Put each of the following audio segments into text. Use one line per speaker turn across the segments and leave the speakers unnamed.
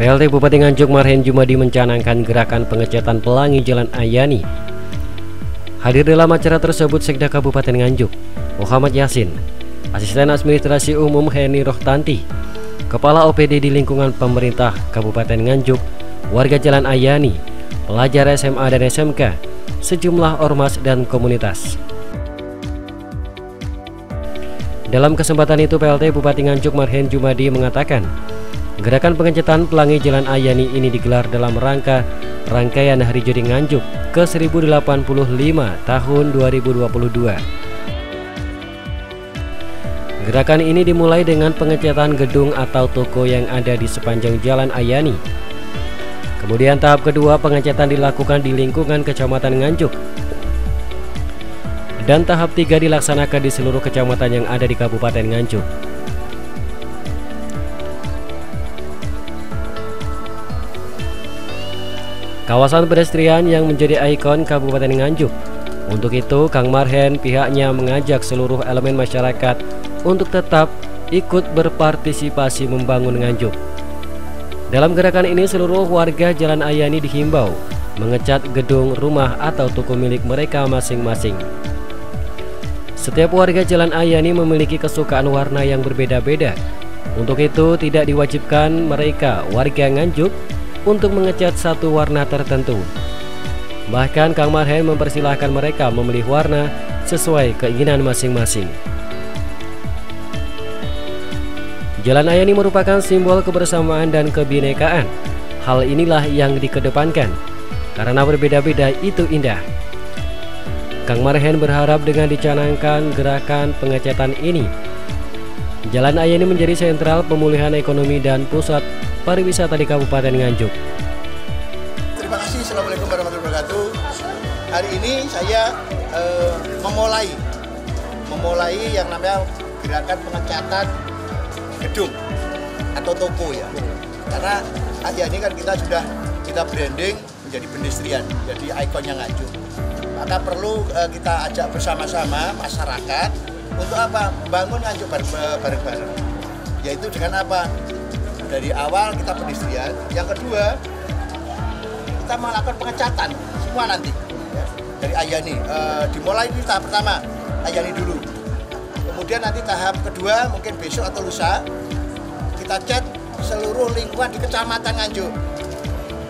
PLT Bupati Nganjuk Marhen Jumadi mencanangkan gerakan pengecatan pelangi Jalan Ayani. Hadir dalam acara tersebut Sekda Kabupaten Nganjuk, Muhammad Yasin, Asisten Administrasi Umum Heni Rohtanti, Kepala OPD di lingkungan pemerintah Kabupaten Nganjuk, warga Jalan Ayani, pelajar SMA dan SMK, sejumlah ormas dan komunitas. Dalam kesempatan itu PLT Bupati Nganjuk Marhen Jumadi mengatakan, gerakan pengecatan pelangi Jalan Ayani ini digelar dalam rangkaian Hari Jadi Nganjuk ke-1085 tahun 2022. Gerakan ini dimulai dengan pengecatan gedung atau toko yang ada di sepanjang Jalan Ayani. Kemudian tahap kedua pengecatan dilakukan di lingkungan Kecamatan Nganjuk. Dan tahap 3 dilaksanakan di seluruh kecamatan yang ada di Kabupaten Nganjuk. Kawasan pedestrian yang menjadi ikon Kabupaten Nganjuk. Untuk itu, Kang Marhen pihaknya mengajak seluruh elemen masyarakat untuk tetap ikut berpartisipasi membangun Nganjuk. Dalam gerakan ini, seluruh warga Jalan Ayani dihimbau mengecat gedung, rumah, atau toko milik mereka masing-masing. Setiap warga Jalan Ayani memiliki kesukaan warna yang berbeda-beda. Untuk itu, tidak diwajibkan mereka warga Nganjuk untuk mengecat satu warna tertentu. Bahkan Kang Marhen mempersilahkan mereka memilih warna sesuai keinginan masing-masing. Jalan Ayani merupakan simbol kebersamaan dan kebinekaan. Hal inilah yang dikedepankan, karena berbeda-beda itu indah. Kang Marhen berharap dengan dicanangkan gerakan pengecatan ini, Jalan Ayani menjadi sentral pemulihan ekonomi dan pusat pariwisata di Kabupaten Nganjuk.
Terima kasih. Assalamualaikum warahmatullahi wabarakatuh. Hari ini saya memulai yang namanya gerakan pengecatan gedung atau toko ya. Karena Ayani kan kita branding menjadi pedestrian, jadi ikonnya Nganjuk. Maka perlu kita ajak bersama-sama masyarakat untuk apa? Bangun Nganjuk bareng-bareng. Yaitu dengan apa? Dari awal kita pedestrian, yang kedua kita melakukan pengecatan semua nanti ya, dari Ayani. Dimulai di tahap pertama Ayani dulu, kemudian nanti tahap kedua mungkin besok atau lusa kita cat seluruh lingkungan di Kecamatan Nganjuk.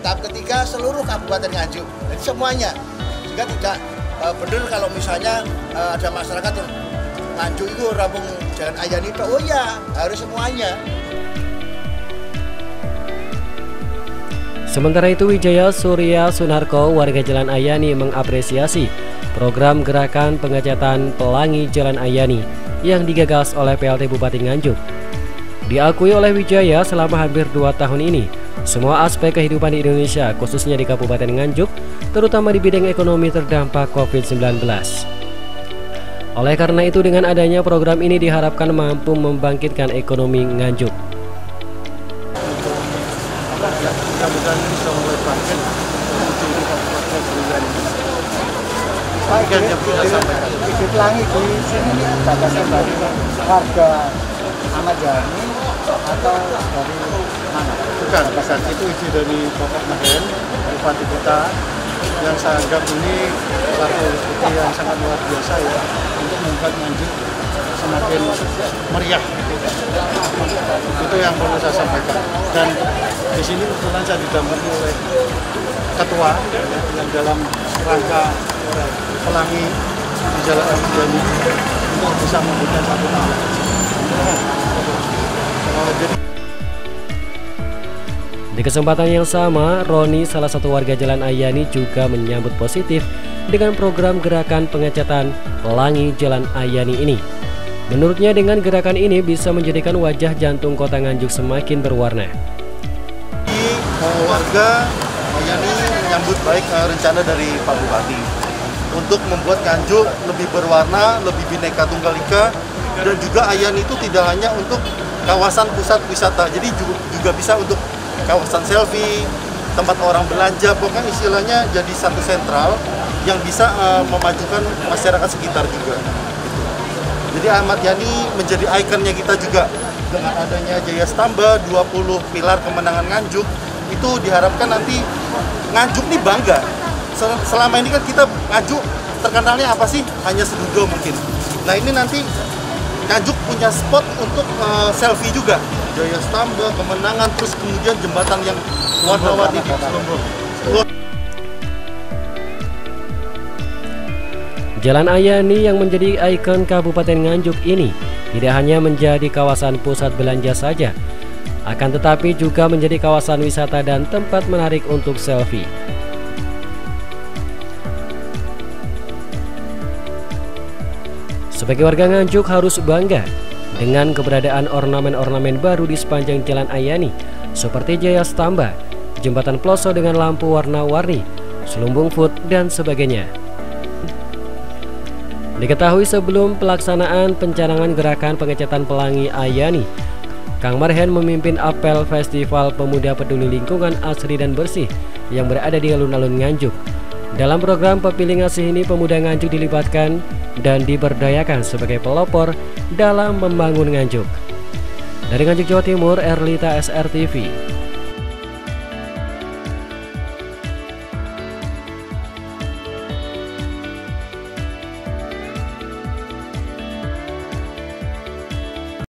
Tahap ketiga seluruh Kabupaten Nganjuk, jadi semuanya, sehingga tidak benar kalau misalnya ada masyarakat yang Nganjuk itu rampung Jalan Ayani itu, oh ya harus semuanya.
Sementara itu, Wijaya Surya Sunarko, warga Jalan Ayani, mengapresiasi program gerakan pengecatan pelangi Jalan Ayani yang digagas oleh PLT Bupati Nganjuk. Diakui oleh Wijaya, selama hampir 2 tahun ini, semua aspek kehidupan di Indonesia, khususnya di Kabupaten Nganjuk, terutama di bidang ekonomi, terdampak COVID-19. Oleh karena itu, dengan adanya program ini diharapkan mampu membangkitkan ekonomi Nganjuk.
Mudah-mudahan ini bisa mulai bangkit menuju Kabupaten Nganjuk. Pak, ide pelangi di sini gagasan dari warga Ahmad Yani atau dari mana? Bukan, itu ide dari Bapak Marhen, Bupati kita, yang saya anggap ini satu ide yang sangat luar biasa ya, untuk membuat Nganjuk semakin meriah. Itu yang perlu saya sampaikan. Dan di sini kebetulan saya didampingi oleh ketua yang dalam rangka pelangi di Jalan Ayani untuk bisa memberikan satu nama.
Di kesempatan yang sama, Roni, salah satu warga Jalan Ayani, juga menyambut positif dengan program gerakan pengecatan pelangi Jalan Ayani ini. Menurutnya, dengan gerakan ini bisa menjadikan wajah jantung kota Nganjuk semakin berwarna.
Warga Ayani menyambut baik rencana dari Pak Bupati untuk membuat Nganjuk lebih berwarna, lebih bineka tunggal ika, dan juga Ayani itu tidak hanya untuk kawasan pusat wisata, jadi juga bisa untuk kawasan selfie, tempat orang belanja, pokoknya istilahnya jadi satu sentral yang bisa memajukan masyarakat sekitar juga. Jadi Ahmad Yani menjadi ikonnya kita juga
dengan adanya Jaya Stamba 20 pilar kemenangan Nganjuk, itu diharapkan nanti Nganjuk nih bangga. Selama ini kan kita Nganjuk terkenalnya apa sih? Hanya Sedudo mungkin. Nah ini nanti Nganjuk punya spot untuk selfie juga. Jaya Stamba, kemenangan, terus kemudian jembatan yang warna-warni di Selombong.
Jalan Ayani yang menjadi ikon Kabupaten Nganjuk ini tidak hanya menjadi kawasan pusat belanja saja, akan tetapi juga menjadi kawasan wisata dan tempat menarik untuk selfie. Sebagai warga Nganjuk harus bangga dengan keberadaan ornamen-ornamen baru di sepanjang Jalan Ayani seperti Jaya Stamba, jembatan Ploso dengan lampu warna-warni, Selumbung Food, dan sebagainya. Diketahui sebelum pelaksanaan pencanangan gerakan pengecatan Pelangi Ayani, Kang Marhen memimpin apel Festival Pemuda Peduli Lingkungan Asri dan Bersih yang berada di alun-alun Nganjuk. Dalam program Pepilih Ngasih ini, pemuda Nganjuk dilibatkan dan diberdayakan sebagai pelopor dalam membangun Nganjuk. Dari Nganjuk, Jawa Timur, Erlita, SRTV.